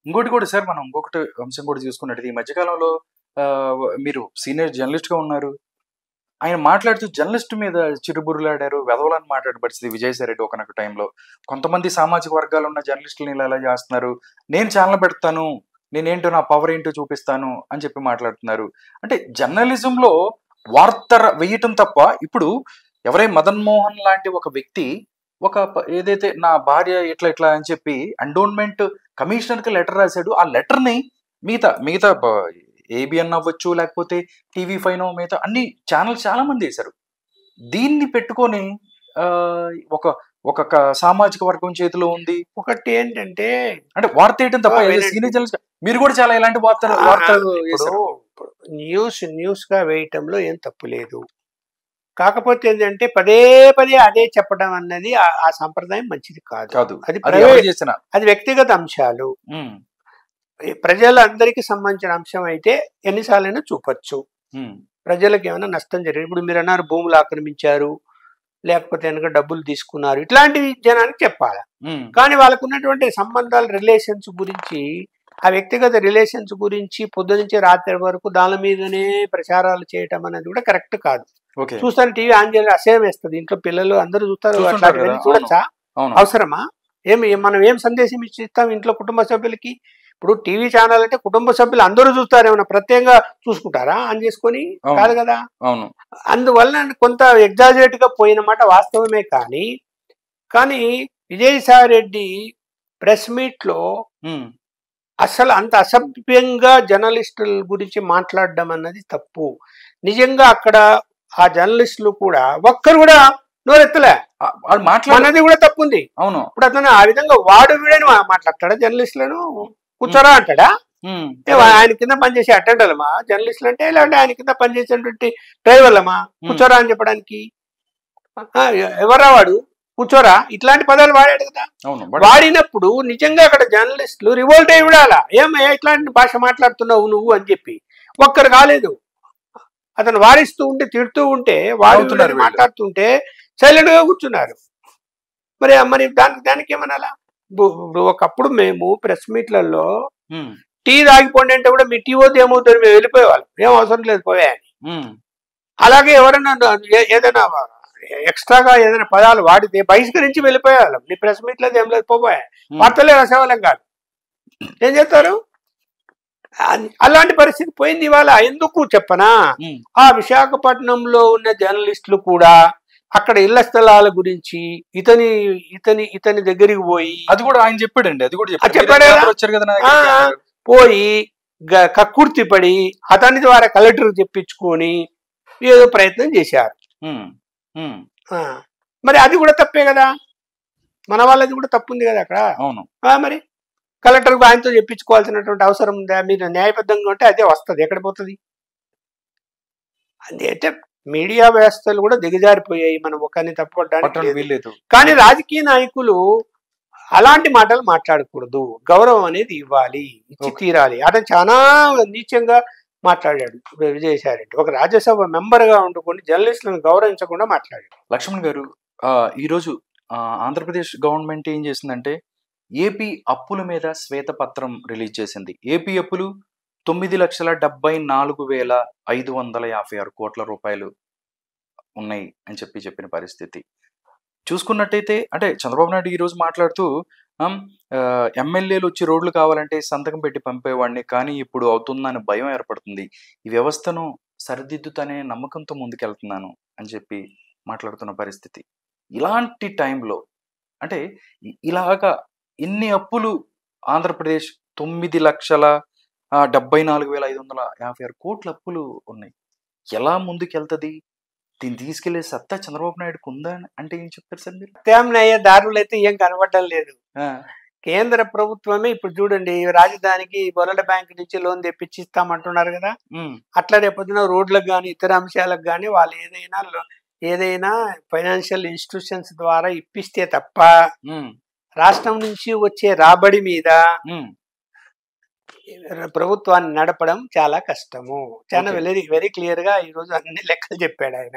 ఇంకోటి కూడా సార్ మనం ఇంకొకటి అంశం కూడా చూసుకున్నట్టు ఈ మధ్యకాలంలో మీరు సీనియర్ జర్నలిస్ట్ గా ఉన్నారు. ఆయన మాట్లాడుతూ జర్నలిస్ట్ మీద చిరుబుర్రులాడారు, వెధవలని మాట్లాడిన పరిస్థితి విజయసాయి రెడ్డి ఒకనొక టైంలో. కొంతమంది సామాజిక వర్గాలు ఉన్న జర్నలిస్టులని ఇలా చేస్తున్నారు. నేను ఛానల్ పెడతాను, నేనేంటో నా పవర్ ఏంటో చూపిస్తాను అని చెప్పి మాట్లాడుతున్నారు. అంటే జర్నలిజంలో వార్త వేయటం తప్ప ఇప్పుడు ఎవరైనా మదన్ మోహన్ లాంటి ఒక వ్యక్తి ఏదైతే నా భార్య ఇట్లా ఇట్లా అని చెప్పి ఎండోన్మెంట్ కమిషనర్ కి లెటర్ రాశాడు. ఆ లెటర్ ని మిగతా మిగతా ఏబిఎన్ అవ్వచ్చు, లేకపోతే టీవీ5 మిగతా అన్ని ఛానల్స్ చాలా మంది వేశారు. దీన్ని పెట్టుకొని ఒక ఒక సామాజిక వర్గం చేతిలో ఉంది. ఒకటి ఏంటంటే అంటే వార్త వేయటం తప్ప సీనియర్ జర్నలిస్ట్ మీరు కూడా చాలా ఇలాంటి వార్తలు న్యూస్ గా వేయటంలో ఏం తప్పు లేదు. కాకపోతే ఏంటంటే పదే పదే అదే చెప్పడం అన్నది ఆ సంప్రదాయం మంచిది కాదు. అది వ్యక్తిగత అంశాలు, ప్రజలందరికీ సంబంధించిన అంశం అయితే ఎన్నిసార్లైనా చూపొచ్చు. ప్రజలకు ఏమైనా నష్టం జరిగింది, ఇప్పుడు మీరు అన్నారు భూములు ఆక్రమించారు, లేకపోతే కనుక డబ్బులు తీసుకున్నారు, ఇట్లాంటివి జనానికి చెప్పాలి. కానీ వాళ్ళకు ఉన్నటువంటి సంబంధాలు, రిలేషన్స్ గురించి, ఆ వ్యక్తిగత రిలేషన్స్ గురించి పొద్దు నుంచి రాత్రి వరకు దాని మీదనే ప్రచారాలు చేయటం అనేది కూడా కరెక్ట్ కాదు. చూస్తాను టీవీ ఆన్ చేయాలి, అసహ్యం వేస్తుంది. ఇంట్లో పిల్లలు అందరూ చూస్తారు, అట్లా చూడొచ్చా? అవసరమా? మనం ఏం సందేశం ఇస్తాం ఇంట్లో కుటుంబ సభ్యులకి? ఇప్పుడు టీవీ ఛానల్ అంటే కుటుంబ సభ్యులు అందరూ చూస్తారు, ఏమన్నా ప్రత్యేకంగా చూసుకుంటారా ఆన్ చేసుకొని? కాదు కదా. అందువల్ల కొంత ఎగ్జాజరేట్ గా పోయిన మాట వాస్తవమే. కానీ విజయసాయి రెడ్డి ప్రెస్ మీట్ లో అసలు అంత అసభ్యంగా జర్నలిస్టుల గురించి మాట్లాడడం అన్నది తప్పు. నిజంగా అక్కడ ఆ జర్నలిస్టులు కూడా ఒక్కరు కూడా నోరెత్తలే, మాట్లాడేది కూడా తప్పు ఉంది. అవును. ఇప్పుడు అతను ఆ విధంగా వాడు వీడని మాట్లాడతాడా? జర్నలిస్టులను కూర్చోరా అంటాడా? ఆయన కింద పనిచేసే అటెండర్లమా జర్నలిస్టులు అంటే? లేదంటే ఆయన కింద పనిచేసేటువంటి డ్రైవర్లమా కూర్చోరా అని చెప్పడానికి? ఎవరా వాడు కూర్చోరా? ఇట్లాంటి పదాలు వాడాడు కదా. వాడినప్పుడు నిజంగా అక్కడ జర్నలిస్టులు రివోల్ట్ అయి విడాలా, ఏమయ్యా ఇట్లాంటి భాష మాట్లాడుతున్నావు నువ్వు అని చెప్పి. ఒక్కరు కాలేదు, అతను వారిస్తూ ఉంటే, తిడుతూ ఉంటే, వాడు మాట్లాడుతుంటే సైలెంట్ గా కూర్చున్నారు. మరి దానికి ఏమనాలా? ఒకప్పుడు మేము ప్రెస్ మీట్లలో టీ తాగిపోండి అంటే కూడా మీ టీ వద్దు ఏమవుతుంది, మేము వెళ్ళిపోయేవాళ్ళం, ఏం అవసరం లేదు పోయాయని. అలాగే ఎవరైనా ఏదైనా ఎక్స్ట్రాగా ఏదైనా పదాలు వాడితే బహిష్కరించి వెళ్ళిపోయేవాళ్ళం. నీ ప్రెస్ మీట్ లేదు ఏం లేదు పోయా, వార్తలే రాసేవాళ్ళం కాదు. ఏం చేస్తారు? అలాంటి పరిస్థితి పోయింది ఇవాళ. ఎందుకు చెప్పనా? ఆ విశాఖపట్నంలో ఉన్న జర్నలిస్టులు కూడా అక్కడ ఇళ్ల స్థలాల గురించి ఇతని దగ్గరికి పోయి, అది కూడా ఆయన చెప్పాడండి, అది కూడా చెప్పాడు, పోయి కక్కుర్తి పడి అతని ద్వారా కలెక్టర్ చెప్పించుకొని ఏదో ప్రయత్నం చేశారు. మరి అది కూడా తప్పే కదా, మన వాళ్ళది కూడా తప్పు ఉంది కదా అక్కడ. మరి కలెక్టర్కు ఆయనతో చెప్పించుకోవాల్సినటువంటి అవసరం ఉందా? మీరు న్యాయబద్ధంగా ఉంటే అదే వస్తుంది, ఎక్కడ పోతుంది? అంటే మీడియా వ్యవస్థలు కూడా దిగజారిపోయాయి, మనం ఒకరిని తప్పుపడడానికి. కానీ రాజకీయ నాయకులు అలాంటి మాటలు మాట్లాడకూడదు, గౌరవం అనేది ఇవ్వాలి, ఇచ్చి తీరాలి. అతను చాలా నీచంగా మాట్లాడాడు విజయసాయి రెడ్డి. ఒక రాజ్యసభ మెంబర్ గా ఉండుకొని జర్నలిస్టులను గౌరవించకుండా మాట్లాడాడు. లక్ష్మణ్ గారు, ఈరోజు ఆంధ్రప్రదేశ్ గవర్నమెంట్ ఏం చేసిందంటే ఏపీ అప్పుల మీద శ్వేతపత్రం రిలీజ్ చేసింది. ఏపీ అప్పులు 9,74,556 కోట్ల రూపాయలు ఉన్నాయి అని చెప్పిన పరిస్థితి చూసుకున్నట్టయితే, అంటే చంద్రబాబు నాయుడు ఈరోజు మాట్లాడుతూ ఎమ్మెల్యేలు వచ్చి రోడ్లు కావాలంటే సంతకం పెట్టి పంపేవాడిని, కానీ ఇప్పుడు అవుతుందని భయం ఏర్పడుతుంది, ఈ వ్యవస్థను సరిదిద్దుతనే నమ్మకంతో ముందుకెళ్తున్నాను అని చెప్పి మాట్లాడుతున్న పరిస్థితి. ఇలాంటి టైంలో అంటే ఇలాగా ఇన్ని అప్పులు ఆంధ్రప్రదేశ్ 9,74,556 కోట్ల అప్పులు ఉన్నాయి, ఎలా ముందుకెళ్తుంది? దీన్ని తీసుకెళ్లే సత్తా చంద్రబాబు నాయుడుకు ఉందా అంటే ఏం చెప్తారు సార్ మీరు? ప్రత్యామ్నాయ దారులు అయితే ఏం కనబడడం లేదు. కేంద్ర ప్రభుత్వమే ఇప్పుడు చూడండి, రాజధానికి వరల్డ్ బ్యాంక్ నుంచి లోన్ తెప్పించి ఇస్తామంటున్నారు కదా. అట్లా రేపొద్దున రోడ్లకు కానీ ఇతర అంశాలకు కానీ వాళ్ళు ఏదైనా ఫైనాన్షియల్ ఇన్స్టిట్యూషన్స్ ద్వారా ఇప్పిస్తే తప్ప రాష్ట్రం నుంచి వచ్చే రాబడి మీద ప్రభుత్వాన్ని నడపడం చాలా కష్టము. చాలా వెరీ క్లియర్ గా ఈ రోజు అన్ని లెక్కలు చెప్పాడు ఆయన.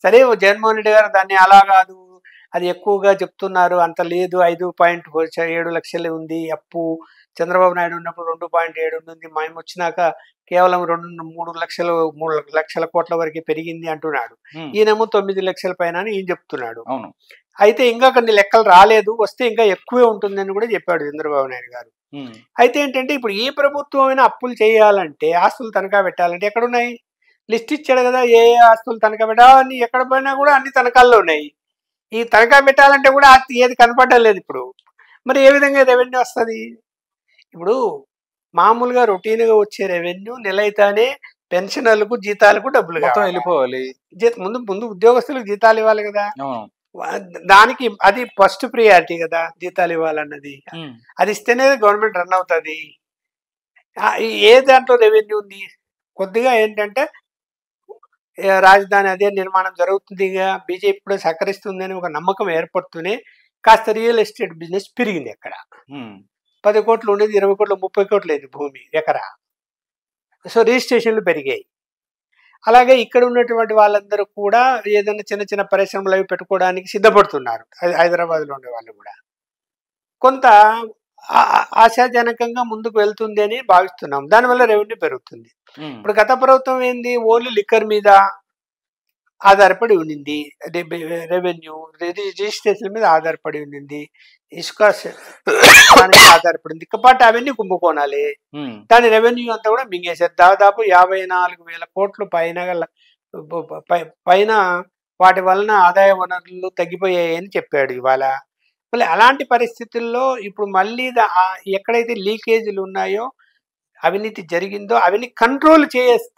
సరే, జగన్మోహన్ రెడ్డి గారు దాన్ని అలా కాదు, అది ఎక్కువగా చెప్తున్నారు, అంత లేదు, 5.7 లక్షలు ఉంది అప్పు, చంద్రబాబు నాయుడు ఉన్నప్పుడు 2.7 ఉంది, మేము వచ్చినాక కేవలం 3 లక్షల కోట్ల వరకు పెరిగింది అంటున్నాడు. ఈయనేమో 9 లక్షల పైన అని ఈయన చెప్తున్నాడు. అవును. అయితే ఇంకా కొన్ని లెక్కలు రాలేదు, వస్తే ఇంకా ఎక్కువే ఉంటుందని కూడా చెప్పాడు చంద్రబాబు నాయుడు గారు. అయితే ఏంటంటే ఇప్పుడు ఏ ప్రభుత్వం అయినా అప్పులు చేయాలంటే, ఆస్తులు తనఖా పెట్టాలంటే ఎక్కడున్నాయి? లిస్ట్ ఇచ్చాడు కదా, ఏ ఆస్తులు తనఖా పెట్టాలని. ఎక్కడ పోయినా కూడా అన్ని తనఖాల్లో ఉన్నాయి. ఈ తనఖా పెట్టాలంటే కూడా ఏది కనపడడం లేదు ఇప్పుడు. మరి ఏ విధంగా రెవెన్యూ వస్తుంది? ఇప్పుడు మామూలుగా రొటీన్గా వచ్చే రెవెన్యూ నెల అయితేనే పెన్షనర్లకు జీతాలకు డబ్బులు వెళ్ళిపోవాలి. ముందు ఉద్యోగస్తులకు జీతాలు ఇవ్వాలి కదా, దానికి అది ఫస్ట్ ప్రియారిటీ కదా జీతాలు ఇవ్వాలన్నది. అది ఇస్తేనే గవర్నమెంట్ రన్ అవుతుంది. ఏ దాంట్లో రెవెన్యూ ఉంది? కొద్దిగా ఏంటంటే రాజధాని అదే నిర్మాణం జరుగుతుంది, బీజేపీ కూడా సహకరిస్తుంది అని ఒక నమ్మకం ఏర్పడుతూనే కాస్త రియల్ ఎస్టేట్ బిజినెస్ పెరిగింది. అక్కడ 10 కోట్లు ఉండేది 20 కోట్లు 30 కోట్లు లేదు భూమి ఎకరా. సో రిజిస్ట్రేషన్లు పెరిగాయి. అలాగే ఇక్కడ ఉన్నటువంటి వాళ్ళందరూ కూడా ఏదైనా చిన్న చిన్న పరిశ్రమలు అవి పెట్టుకోవడానికి సిద్ధపడుతున్నారు. హైదరాబాద్లో ఉండే వాళ్ళు కూడా కొంత ఆశాజనకంగా ముందుకు వెళ్తుంది అని భావిస్తున్నాం. దానివల్ల రెవెన్యూ పెరుగుతుంది. ఇప్పుడు గత ప్రభుత్వం ఏంది, ఓన్లీ లిక్కర్ మీద ఆధారపడి ఉండింది రెవెన్యూ, రిజిస్ట్రేషన్ మీద ఆధారపడి ఉండింది, ఇసుక ఆధారపడింది. ఇకపాటు అవన్నీ కుంభకోణాలే. దాని రెవెన్యూ అంతా కూడా మింగేశారు. దాదాపు 54,000 కోట్లు పైన వాటి వలన ఆదాయ వనరులు తగ్గిపోయాయని చెప్పాడు ఇవాళ. మళ్ళీ అలాంటి పరిస్థితుల్లో ఇప్పుడు మళ్ళీ ఎక్కడైతే లీకేజీలు ఉన్నాయో, అవినీతి జరిగిందో అవన్నీ కంట్రోల్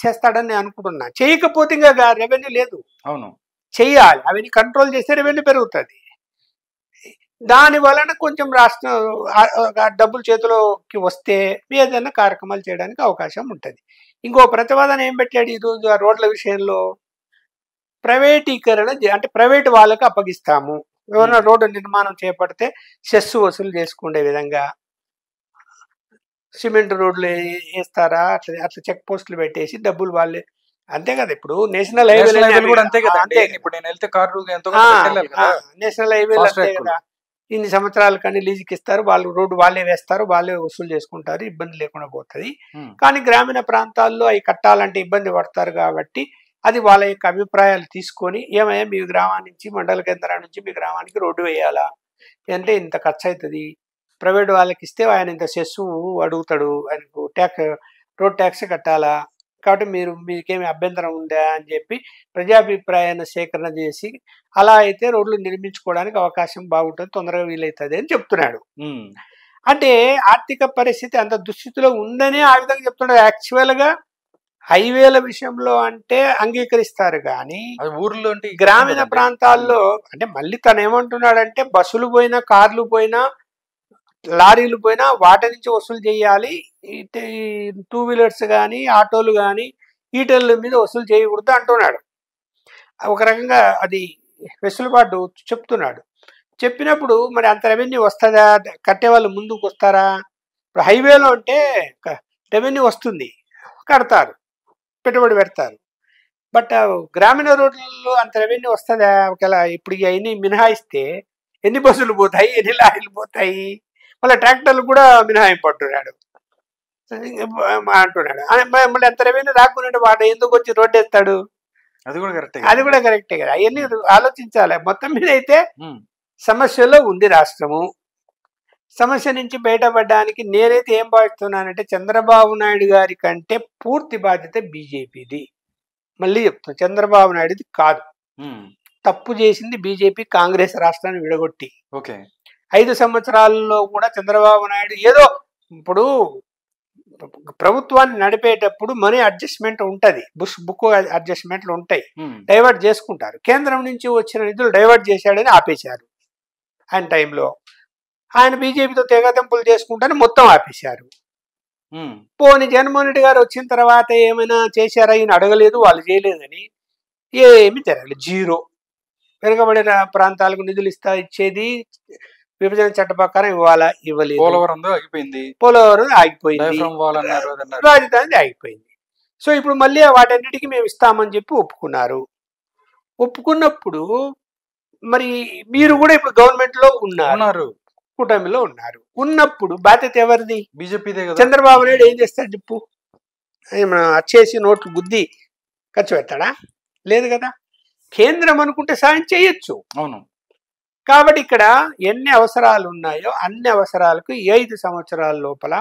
చేస్తాడని నేను అనుకుంటున్నా. చేయకపోతే ఇంకా రెవెన్యూ లేదు. అవును, చెయ్యాలి. అవన్నీ కంట్రోల్ చేస్తే రెవెన్యూ పెరుగుతుంది. దాని వలన కొంచెం రాష్ట్రం డబ్బులు చేతిలోకి వస్తే ఏదైనా కార్యక్రమాలు చేయడానికి అవకాశం ఉంటుంది. ఇంకో ప్రతిపాదన ఏం పెట్టాడు ఈరోజు ఆ రోడ్ల విషయంలో, ప్రైవేటీకరణ అంటే ప్రైవేట్ వాళ్ళకి అప్పగిస్తాము. ఎవరైనా రోడ్డు నిర్మాణం చేపడితే సెస్ వసూలు చేసుకునే విధంగా సిమెంట్ రోడ్లు వేస్తారా, అట్లా చెక్ పోస్టులు పెట్టేసి డబ్బులు వాళ్ళే. అంతే కదా, ఇప్పుడు నేషనల్ హైవేలు కూడా అంతే కదా. ఇప్పుడు నేను వెళ్తే కారు నేషనల్ హైవేలు అంతే కదా. ఇన్ని సంవత్సరాల కానీ లీజుకి ఇస్తారు, వాళ్ళు రోడ్డు వాళ్ళే వేస్తారు, వాళ్ళే వసూలు చేసుకుంటారు, ఇబ్బంది లేకుండా పోతుంది. కానీ గ్రామీణ ప్రాంతాల్లో అవి కట్టాలంటే ఇబ్బంది పడతారు కాబట్టి అది వాళ్ళ యొక్క అభిప్రాయాలు తీసుకొని, ఏమయ్యా మీ గ్రామానికి నుంచి మండల కేంద్రం నుంచి మీ గ్రామానికి రోడ్డు వేయాలా అంటే ఇంత ఖర్చు అవుతుంది, ప్రైవేట్ వాళ్ళకి ఇస్తే ఆయన ఇంత సెస్సు అడుగుతాడు, ఆయనకు రోడ్ ట్యాక్స్ కట్టాలా, కాబట్టి మీకేమి అభ్యంతరం ఉందా అని చెప్పి ప్రజాభిప్రాయాన్ని సేకరణ చేసి అలా అయితే రోడ్లు నిర్మించుకోవడానికి అవకాశం బాగుంటుంది, తొందరగా వీలవుతుంది అని చెప్తున్నాడు. అంటే ఆర్థిక పరిస్థితి అంత దుస్థితిలో ఉందని ఆ విధంగా చెప్తున్నాడు. యాక్చువల్గా హైవేల విషయంలో అంటే అంగీకరిస్తారు కానీ ఊర్లో గ్రామీణ ప్రాంతాల్లో అంటే మళ్ళీ తను ఏమంటున్నాడంటే బస్సులు పోయినా, కార్లు పోయినా, లారీలు పోయినా వాటి నుంచి వసూలు చేయాలి, 2 వీలర్స్ కానీ ఆటోలు కానీ ఈటల మీద వసూలు చేయకూడదు అంటున్నాడు. ఒక రకంగా అది వెసులుబాటు చెప్తున్నాడు. చెప్పినప్పుడు మరి అంత రెవెన్యూ వస్తుందా, కట్టేవాళ్ళు ముందుకు వస్తారా? ఇప్పుడు హైవేలో అంటే రెవెన్యూ వస్తుంది, కడతారు, పెట్టుబడి పెడతారు. బట్ గ్రామీణ రోడ్లలో అంత రెవెన్యూ వస్తుందా? ఒకవేళ ఇప్పుడు అవన్నీ మినహాయిస్తే ఎన్ని బస్సులు పోతాయి, ఎన్ని లారీలు పోతాయి, మళ్ళీ ట్రాక్టర్లు కూడా మినహాయింపు అంటున్నాడు. మళ్ళీ ఎంత రెవెన్యూ రాకుండా వాడు ఎందుకు వచ్చి రోడ్డు వేస్తాడు? అది కూడా కరెక్టే కదా. అవన్నీ ఆలోచించాలి. మొత్తం మీద అయితే సమస్యలో ఉంది రాష్ట్రము. సమస్య నుంచి బయటపడడానికి నేనైతే ఏం భావిస్తున్నానంటే చంద్రబాబు నాయుడు గారి కంటే పూర్తి బాధ్యత బీజేపీది. మళ్ళీ చెప్తున్నా, చంద్రబాబు నాయుడుది కాదు. తప్పు చేసింది బీజేపీ, కాంగ్రెస్ రాష్ట్రాన్ని విడగొట్టి. 5 సంవత్సరాల్లో కూడా చంద్రబాబు నాయుడు ఏదో ఇప్పుడు ప్రభుత్వాన్ని నడిపేటప్పుడు మనీ అడ్జస్ట్మెంట్ ఉంటుంది, బుక్ అడ్జస్ట్మెంట్లు ఉంటాయి, డైవర్ట్ చేసుకుంటారు. కేంద్రం నుంచి వచ్చిన నిధులు డైవర్ట్ చేశాడని ఆపేశారు ఆయన టైంలో. ఆయన బీజేపీతో తెగదెంపులు చేసుకుంటానే మొత్తం ఆపేశారు. పోనీ జగన్మోహన్ రెడ్డి గారు వచ్చిన తర్వాత ఏమైనా చేశారా? ఈయన అడగలేదు, వాళ్ళు చేయలేదని ఏమి జరగలేదు. 0. వెనుకబడిన ప్రాంతాలకు నిధులు ఇచ్చేది విభజన చట్ట ప్రకారం ఇవ్వాలా, ఇవ్వలేదు. పోలవరం ఆగిపోయింది, రాజధాని ఆగిపోయింది. సో ఇప్పుడు మళ్ళీ వాటన్నిటికీ మేము ఇస్తామని చెప్పి ఒప్పుకున్నారు. ఒప్పుకున్నప్పుడు మరి మీరు కూడా ఇప్పుడు గవర్నమెంట్ లో ఉన్నారు, కూటమిలో ఉన్నారు. ఉన్నప్పుడు బాధ్యత ఎవరిది? బీజేపీదే కదా. చంద్రబాబు నాయుడు ఏం చేస్తాడు చెప్పు? వచ్చేసి నోట్లు గుద్ది ఖర్చు పెడతాడా? లేదు కదా. కేంద్రం అనుకుంటే సాయం చేయొచ్చు. అవును. కాబట్టి ఇక్కడ ఎన్ని అవసరాలు ఉన్నాయో అన్ని అవసరాలకు 5 సంవత్సరాల లోపల